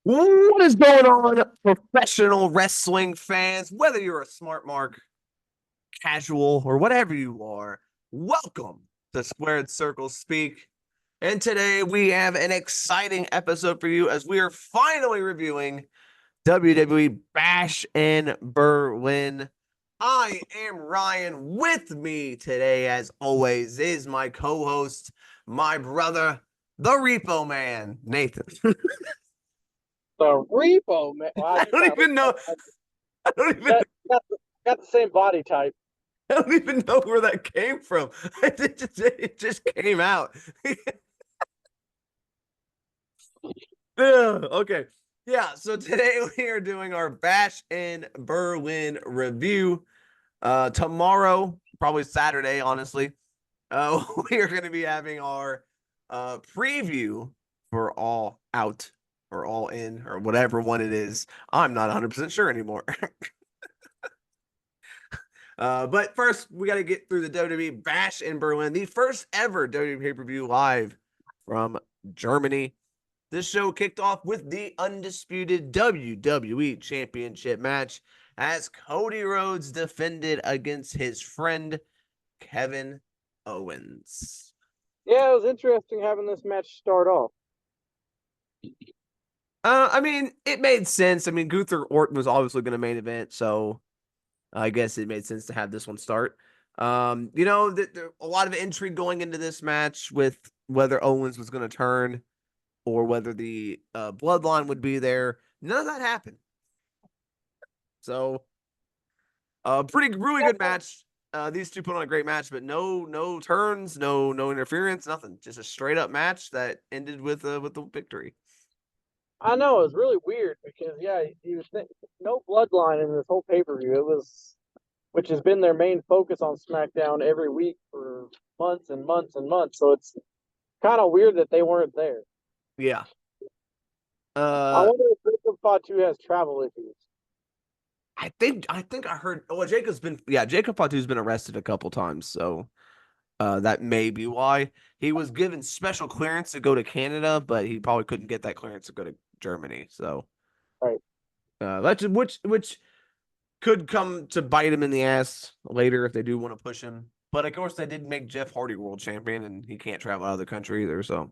What is going on, professional wrestling fans? Whether you're a smart mark, casual, or whatever you are, welcome to Squared Circle Speak. And today we have an exciting episode for you as we are finally reviewing WWE Bash in Berlin. I am Ryan. With me today, as always, is my co-host, my brother, the Repo Man, Nathan. The repo man. Wow, I you don't sound even know. I don't even. got the same body type. I don't even know where that came from. It just came out. Okay. Yeah. So today we are doing our Bash in Berlin review. Tomorrow, probably Saturday, honestly. We are going to be having our preview for All Out or All In or whatever one it is. I'm not 100% sure anymore. But first, we got to get through the WWE Bash in Berlin, the first ever WWE pay-per-view live from Germany. This show kicked off with the undisputed WWE Championship match as Cody Rhodes defended against his friend Kevin Owens. Yeah, it was interesting having this match start off. I mean, it made sense. I mean, Gunther Orton was obviously going to main event, so I guess it made sense to have this one start. There a lot of intrigue going into this match with whether Owens was going to turn or whether the bloodline would be there. None of that happened. So, pretty really good match. These two put on a great match, but no turns, no interference, nothing. Just a straight up match that ended with the victory. I know it was really weird because you think no bloodline in this whole pay per view. It was, which has been their main focus on SmackDown every week for months and months and months. So it's kind of weird that they weren't there. Yeah. I Uh, wonder if Jacob Fatu has travel issues. I think I heard. Well, Jacob Fatu's been arrested a couple times, so that may be why he was given special clearance to go to Canada, but he probably couldn't get that clearance to go to Germany. So Right. that's which could come to bite him in the ass later if they do want to push him. But of course, they did make Jeff Hardy world champion, and he can't travel out of the country either. So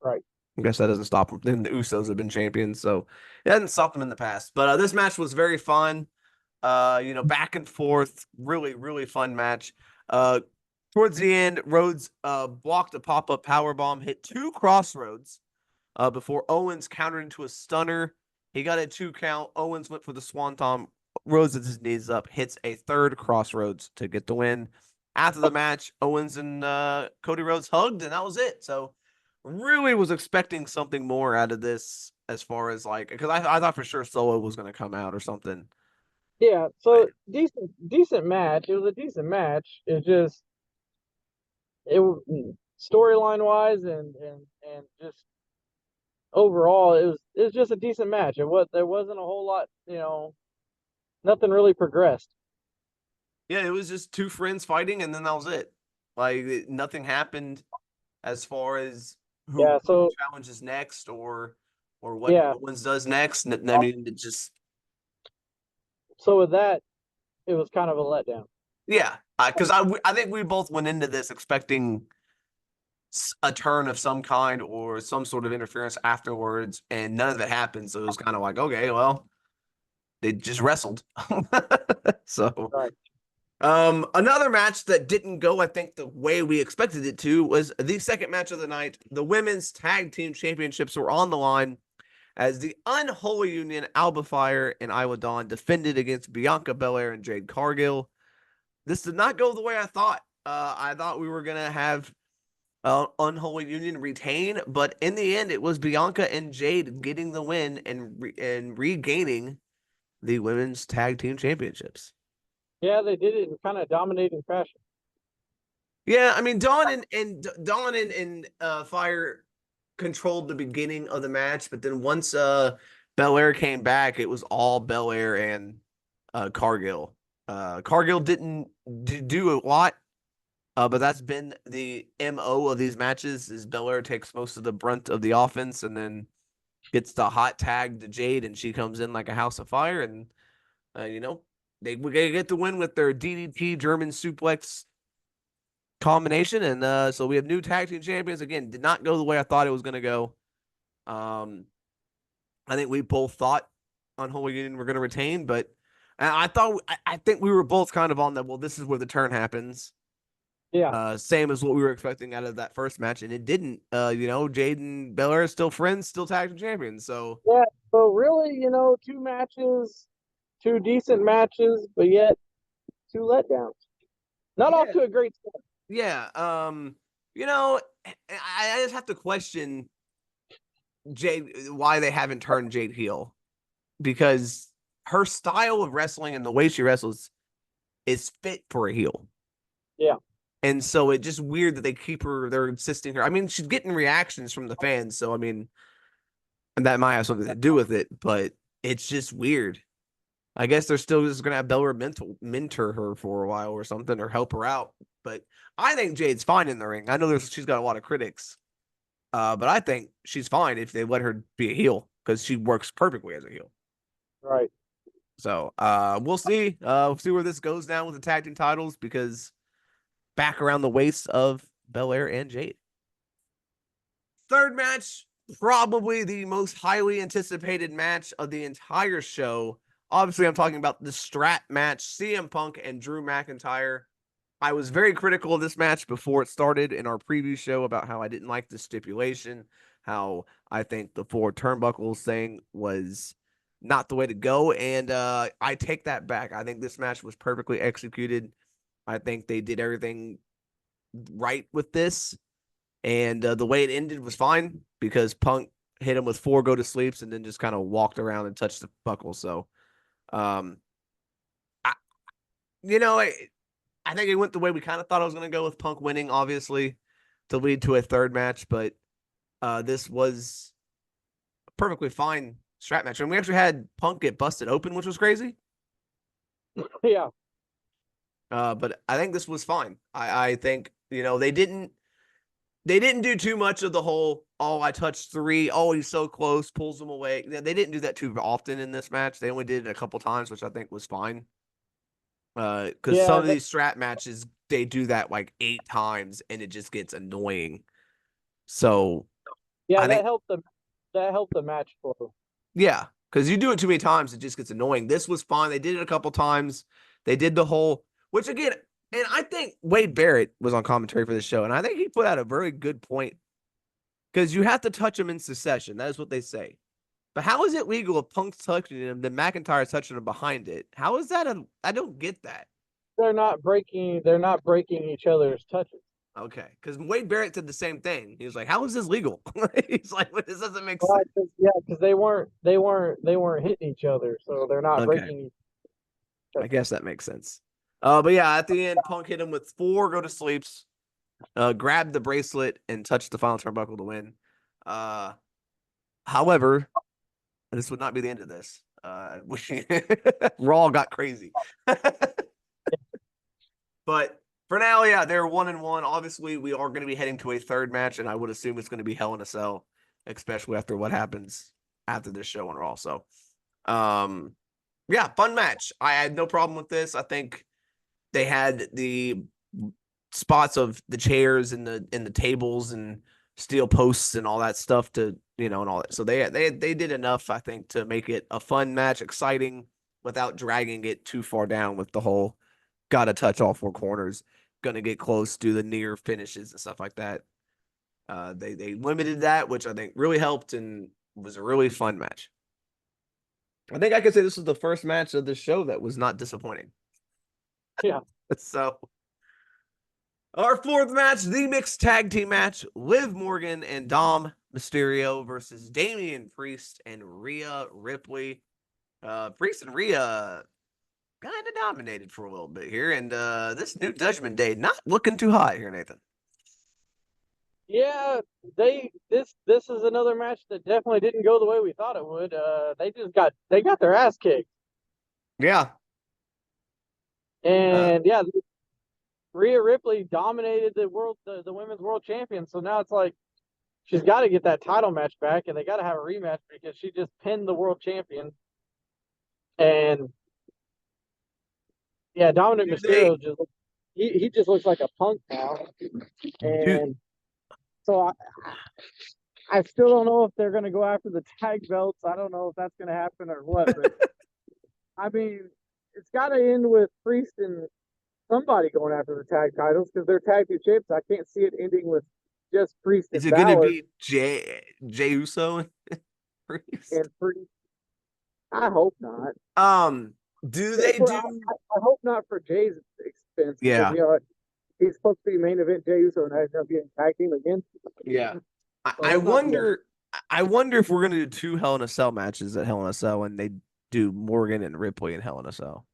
Right. I guess that doesn't stop him. Then the Usos have been champions, so it hasn't stopped them in the past. But this match was very fun. Back and forth, really fun match. Towards the end, Rhodes blocked a pop-up power bomb, hit two crossroads before Owens countered into a stunner. He got a 2 count. Owens went for the swanton. Rhodes with his knees up, hits a third crossroads to get the win. After the match, Owens and Cody Rhodes hugged, and that was it. So, really was expecting something more out of this as far as like, because I thought for sure Solo was going to come out or something. Yeah. But So decent match. It was a decent match. It storyline wise and just overall it was just a decent match. There wasn't a whole lot, nothing really progressed. yeah, it was just two friends fighting, and then that was it. Like nothing happened as far as who Yeah, so challenges next or what yeah. Owens does next. I mean, it just So with that, it was kind of a letdown. yeah, because I think we both went into this expecting a turn of some kind or some sort of interference afterwards, and none of it happened. So it was kind of like, okay, well, they just wrestled. So Right. another match that didn't go, I think, the way we expected it to was the second match of the night. The women's tag team championships were on the line as the unholy union Alba Fire and Iowa Dawn defended against Bianca Belair and Jade Cargill. This did not go the way I thought. I thought we were gonna have unholy union retain, but in the end, it was Bianca and Jade getting the win and regaining the women's tag team championships. Yeah, they did it in kind of dominating fashion. Yeah, I mean Dawn and Fire controlled the beginning of the match, but then once Belair came back, it was all Belair and Cargill. Cargill didn't do a lot, but that's been the MO of these matches is Belair takes most of the brunt of the offense, and then gets the hot tag to Jade, and she comes in like a house of fire, and you know they get the win with their DDT German suplex combination, and so we have new tag team champions. Again, did not go the way I thought it was going to go. Um, I think we both thought Unholy Union were going to retain, but I think we were both kind of on the well, this is where the turn happens. Yeah. Same as what we were expecting out of that first match, and it didn't. Jade and Belair are still friends, still tag team champions. So Yeah. So really, two matches, two decent matches, but yet two letdowns. Not off yeah, to a great start. yeah. You know, I just have to question Jade why they haven't turned Jade heel because her style of wrestling and the way she wrestles is fit for a heel. Yeah. And so it's just weird that they keep her, they're insisting her. I mean, she's getting reactions from the fans. So, I mean, that might have something to do with it, but it's just weird. I guess they're still just going to have Bella mentor her for a while or something or help her out. But I think Jade's fine in the ring. I know she's got a lot of critics, but I think she's fine if they let her be a heel because she works perfectly as a heel. Right. So we'll see. We'll see where this goes now with the tag team titles because back around the waist of Belair and Jade. Third match, probably the most highly anticipated match of the entire show. Obviously, I'm talking about the Strat match, CM Punk and Drew McIntyre. I was very critical of this match before it started in our preview show about how I didn't like the stipulation, how I think the four turnbuckles thing was not the way to go. And I take that back. I think this match was perfectly executed. I think they did everything right with this. And the way it ended was fine because Punk hit him with four go to sleeps and then just kind of walked around and touched the buckle. So, um, I, you know, I think it went the way we kind of thought I was going to go with Punk winning, obviously, to lead to a third match. But this was a perfectly fine strap match. And we actually had Punk get busted open, which was crazy. Yeah. But I think this was fine. I think, they didn't do too much of the whole, oh, I touched three. Oh, he's so close, pulls him away. They didn't do that too often in this match. They only did it a couple times, which I think was fine. Because some Yeah. of these strap matches, they do that like 8 times and it just gets annoying. So Yeah. I think, That helped the match flow. yeah, because you do it too many times, it just gets annoying. This was fine. They did it a couple times. They did the whole, which again, and I think Wade Barrett was on commentary for the show, and I think he put out a very good point because you have to touch them in succession. That is what they say. But how is it legal if Punk's touching him, then McIntyre's touching him behind it? How is that? I don't get that. They're not breaking each other's touches. Okay, because Wade Barrett did the same thing. He was like, "How is this legal?" He's like, "This doesn't make sense." Right, because they weren't hitting each other, so they're not Okay, breaking each I other. guess that makes sense. But yeah, at the end, Punk hit him with four go to sleeps, grabbed the bracelet, and touched the final turnbuckle to win. Uh, however, this would not be the end of this. Raw got crazy. But for now, yeah, they're 1-1. Obviously, we are going to be heading to a third match, and I would assume it's going to be Hell in a Cell, especially after what happens after this show on Raw. So, um, yeah, fun match. I had no problem with this. I think they had the spots of the chairs and the tables and steel posts and all that stuff to and all that. So they did enough, I think, to make it a fun match, exciting, without dragging it too far down with the whole got to touch all four corners, gonna get close, do the near finishes and stuff like that. They limited that, which I think really helped and was a really fun match. I think I could say this was the first match of the show that was not disappointing. Yeah. So our fourth match, the mixed tag team match, Liv Morgan and Dom Mysterio versus Damian Priest and Rhea Ripley. Priest and Rhea kind of dominated for a little bit here, and this new Judgment Day not looking too hot here, Nathan. Yeah, this is another match that definitely didn't go the way we thought it would. They got their ass kicked. Yeah. And yeah, Rhea Ripley dominated the women's world champion. So now it's like she's got to get that title match back, and they got to have a rematch because she just pinned the world champion. And yeah, Dominic Do they Mysterio just he just looks like a punk now. do And so I still don't know if they're going to go after the tag belts. I don't know if that's going to happen or what. But I mean, it's got to end with Priest and somebody going after the tag titles because they're tag team champs. I can't see it ending with just Priest is and it gonna Balor be Jay Uso and and Priest? Priest. I hope not. Do they do I hope not for Jay's expense because yeah, he's supposed to be main event Jay Uso and I end up getting tag team again. yeah. I, So I let's not do that. wonder I wonder if we're gonna do two Hell in a Cell matches at Hell in a Cell and they do Morgan and Ripley in Hell in a Cell.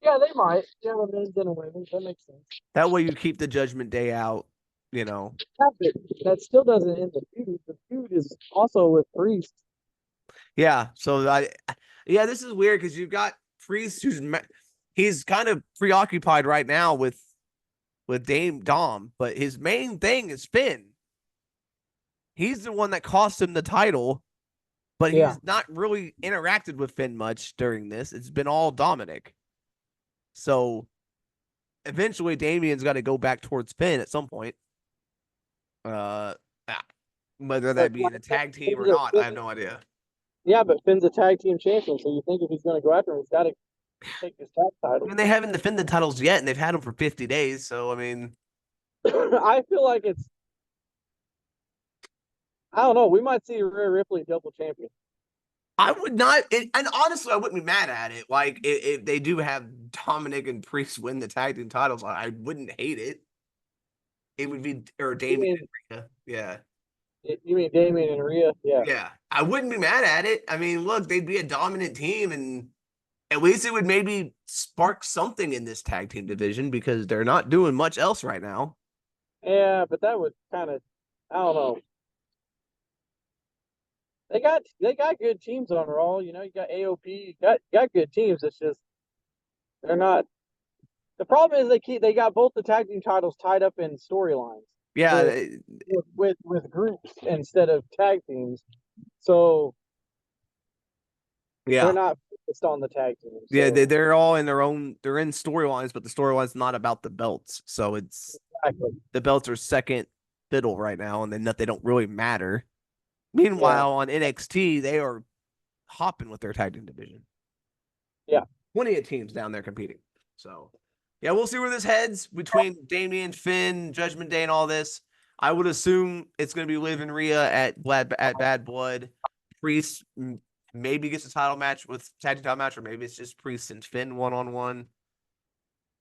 Yeah, they might. Yeah, a men's and a women's. That makes sense. That way you keep the Judgment Day out, you know. Yeah, but that still doesn't end the feud. The feud is also with Priest. Yeah, so yeah, this is weird because you've got Priest he's kind of preoccupied right now with Dame Dom, but his main thing is Finn. He's the one that cost him the title, but Yeah. he's not really interacted with Finn much during this. It's been all Dominic. So eventually Damien's got to go back towards Finn at some point. Uh ah, whether But that be in a tag team or Finn's a, not, I have Finn, no idea. yeah, but Finn's a tag team champion, so you think if he's going to go after him, he's got to take his tag I title. mean, they haven't defended titles yet, and they've had them for 50 days. So, I mean, I feel like it's. I don't know. We might see Rhea Ripley double champion. I would not, and honestly, I wouldn't be mad at it. Like, if they do have Dominic and Priest win the tag team titles, I wouldn't hate it. It would be, or You Damien mean and Rhea. Yeah. you mean Damien and Rhea? Yeah. Yeah. I wouldn't be mad at it. I mean, look, they'd be a dominant team, and at least it would maybe spark something in this tag team division because they're not doing much else right now. Yeah, but that would kind of. I don't know. They got good teams on Raw. You know, you got AOP. You got good teams. It's just they're not. The problem is they got both the tag team titles tied up in storylines Yeah. with with groups instead of tag teams. So they're Yeah. not focused on the tag team. Yeah, So they're all in their own. They're in storylines, but the storyline's not about the belts. So it's exactly. the belts are second fiddle right now, and they don't really matter. Yeah. Meanwhile, on NXT, they are hopping with their tag team division. Yeah. Plenty of teams down there competing. So yeah, we'll see where this heads between Damian, Finn, Judgment Day, and all this. I would assume it's going to be Liv and Rhea at Bad Blood. Priest maybe gets a title match with tag team title match, or maybe it's just Priest and Finn 1-on-1.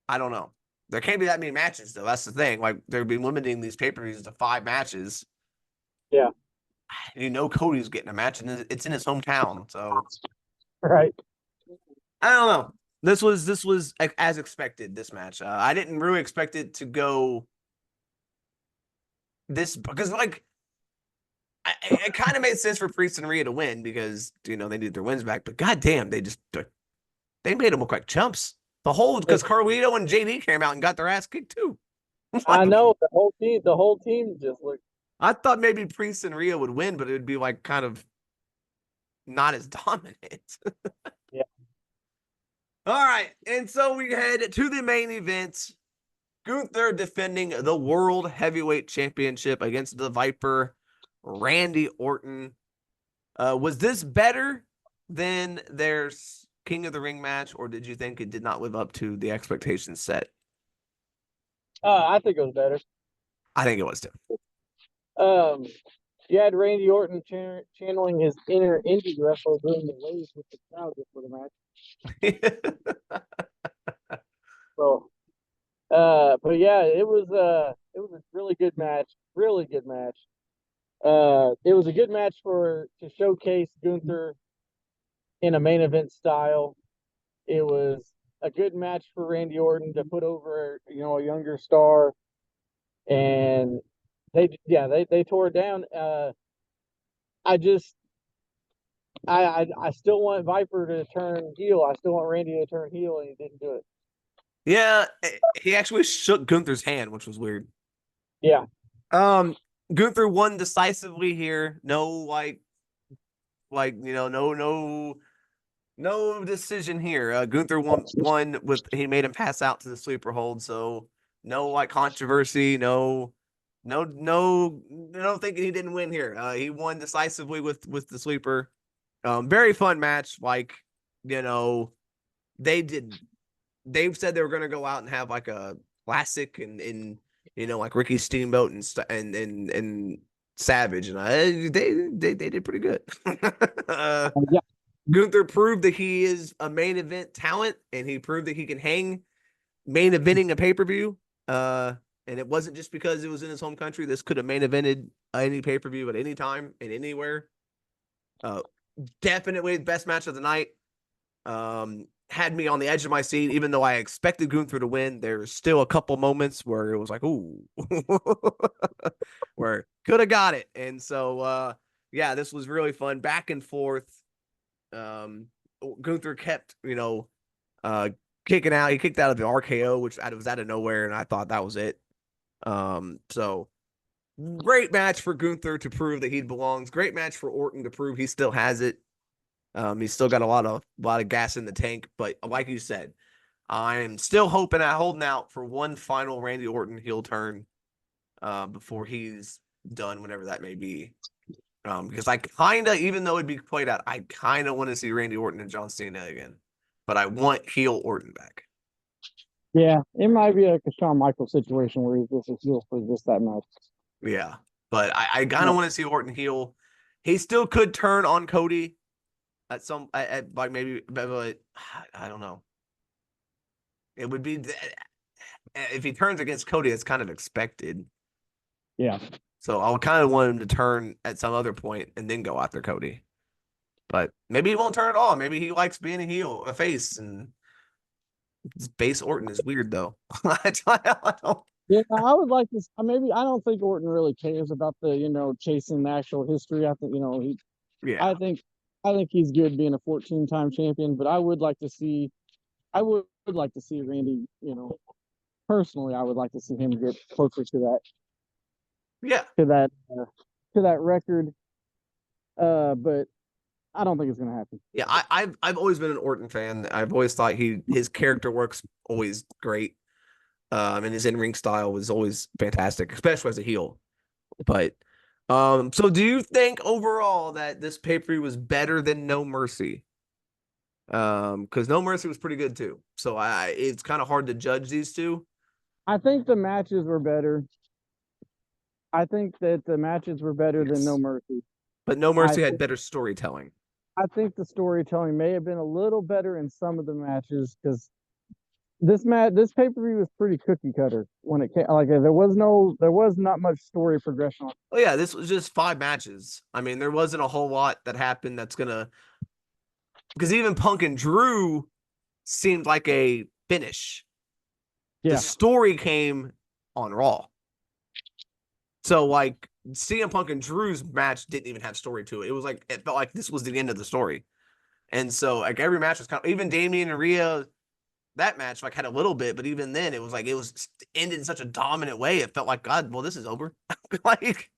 I don't know. There can't be that many matches though. That's the thing. Like they'll be limiting these pay-per-views to 5 matches. Yeah. You know Cody's getting a match, and it's in his hometown. So Right. I don't know. This was as expected. This match, I didn't really expect it to go this because like it kind of made sense for Priest and Rhea to win because they need their wins back. But goddamn, they made them look like chumps. The whole because Carlito and JD came out and got their ass kicked too. I Like know the whole team just looked. I thought maybe Priest and Rhea would win, but it would be like kind of not as dominant. Yeah. All right, and so we head to the main event. Gunther defending the World Heavyweight Championship against the Viper, Randy Orton. Was this better than their King of the Ring match, or did you think it did not live up to the expectations set? I think it was better. I think it was too. Um, you had Randy Orton channeling his inner indie wrestler doing the waves with the crowd just for the match. So, but yeah, it was a really good match. Really good match. It was a good match to showcase Gunther in a main event style. It was a good match for Randy Orton to put over, a younger star, and they tore it down. I just I still want Viper to turn heel. I still want Randy to turn heel, and he didn't do it. Yeah, he actually shook Gunther's hand, which was weird. Yeah, Um, Gunther won decisively here. No, no decision here. Gunther won with he made him pass out to the sleeper hold, so no like controversy, I don't think he didn't win here. He won decisively with the sleeper. Very fun match. Like, you know, they did. They've said they were going to go out and have like a classic and like Ricky Steamboat and Savage, and they did pretty good. Yeah, Gunther proved that he is a main event talent, and he proved that he can hang main eventing a pay per view. And it wasn't just because it was in his home country. This could have main evented any pay per view at any time and anywhere. Uh, Definitely the best match of the night. Had me on the edge of my seat, even though I expected Gunther to win. There's still a couple moments where it was like, ooh, where could have got it. And so, yeah, this was really fun, back and forth. Um, Gunther kept, uh, kicking out. He kicked out of the RKO, which was out of nowhere, and I thought that was it. So great match for Gunther to prove that he belongs. Great match for Orton to prove he still has it. He's still got a lot of gas in the tank, but like you said, I'm still holding out for one final Randy Orton heel turn before he's done, whenever that may be. Because I kind of, even though it'd be played out, I kind of want to see Randy Orton and John Cena again, but I want heel Orton back. yeah, it might be like a Shawn Michaels situation where he's just a heel for just that match. Yeah, but I kind Yeah, of want to see Orton heel. He still could turn on Cody like maybe, but I don't know. It would be if he turns against Cody, it's kind of expected. yeah, So I would kind of want him to turn at some other point and then go after Cody. But maybe he won't turn at all. Maybe he likes being a heel, a face, and base Orton is weird though. I don't, yeah. I would like to. Maybe I don't think Orton really cares about the chasing the actual history. I think yeah, I think I think he's good being a 14-time champion, but I would like to see Randy. Personally, I would like to see him get closer yeah, to that uh, to that record. But I don't think it's gonna happen. yeah. I've always been an Orton fan. I've always thought his character works always great. And his in ring style was always fantastic, especially as a heel. But so do you think overall that this pay per view was better than No Mercy? Because No Mercy was pretty good too. So it's kind of hard to judge these two. I think the matches were better. I think that the matches were better than No Yes, Mercy. but No I Mercy had better storytelling. I think the storytelling may have been a little better in some of the matches because this pay per view was pretty cookie cutter when it came. Like there was not much story progression. Oh yeah, this was just 5 matches. I mean, there wasn't a whole lot that happened that's gonna, because even Punk and Drew seemed like a finish. The Yeah, story came on Raw. So like CM Punk and Drew's match didn't even have story to it. It was like it felt like this was the end of the story. And so like every match was kind of, even Damian and Rhea, that match like had a little bit, but even then it was ended in such a dominant way. It felt like, God, well, this is over. Like,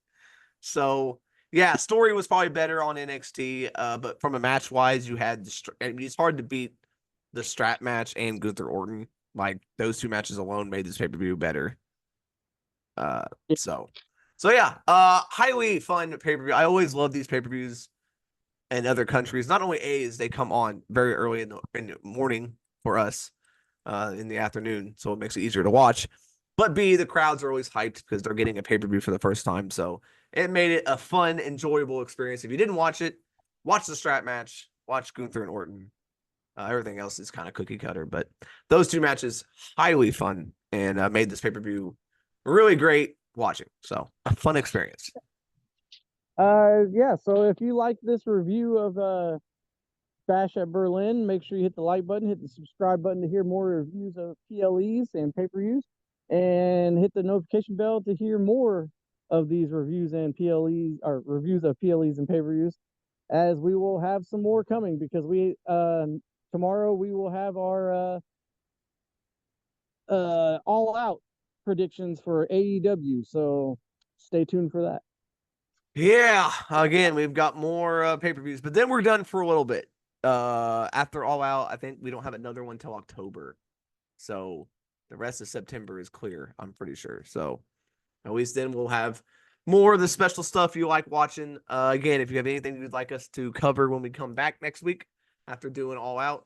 so yeah, story was probably better on NXT. But from a match wise, you had I mean, it's hard to beat the strap match and Gunther Orton. Like those two matches alone made this pay per view better. Uh, yeah, so yeah, highly fun pay per view. I always love these pay per views in other countries. Not only A's, they come on very early in the morning for us, in the afternoon, so it makes it easier to watch. But B, the crowds are always hyped because they're getting a pay per view for the first time, so it made it a fun, enjoyable experience. If you didn't watch it, watch the strap match, watch Gunther and Orton. Everything else is kind of cookie cutter, but those two matches highly fun and made this pay per view really great watching. So a fun experience. yeah. So if you like this review of Bash at Berlin, make sure you hit the like button, hit the subscribe button to hear more reviews of PLEs and pay per views, and hit the notification bell to hear more of these reviews and PLEs or reviews of PLEs and pay per views. As we will have some more coming because we tomorrow we will have our all out predictions for AEW. So stay tuned for that. Yeah, again, we've got more pay-per-views, but then we're done for a little bit. After All Out, I think we don't have another one till October. So the rest of September is clear, I'm pretty sure. So at least then we'll have more of the special stuff you like watching. Again, if you have anything you'd like us to cover when we come back next week after doing All Out,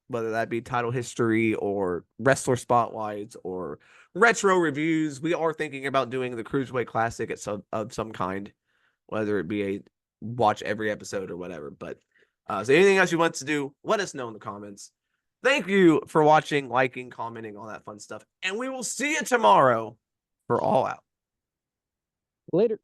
whether that be title history or wrestler spotlights or retro reviews, we are thinking about doing the Cruiserweight Classic of some kind, whether it be a watch every episode or whatever. But so anything else you want to do, let us know in the comments. Thank you for watching, liking, commenting, all that fun stuff. And we will see you tomorrow for All Out. Later.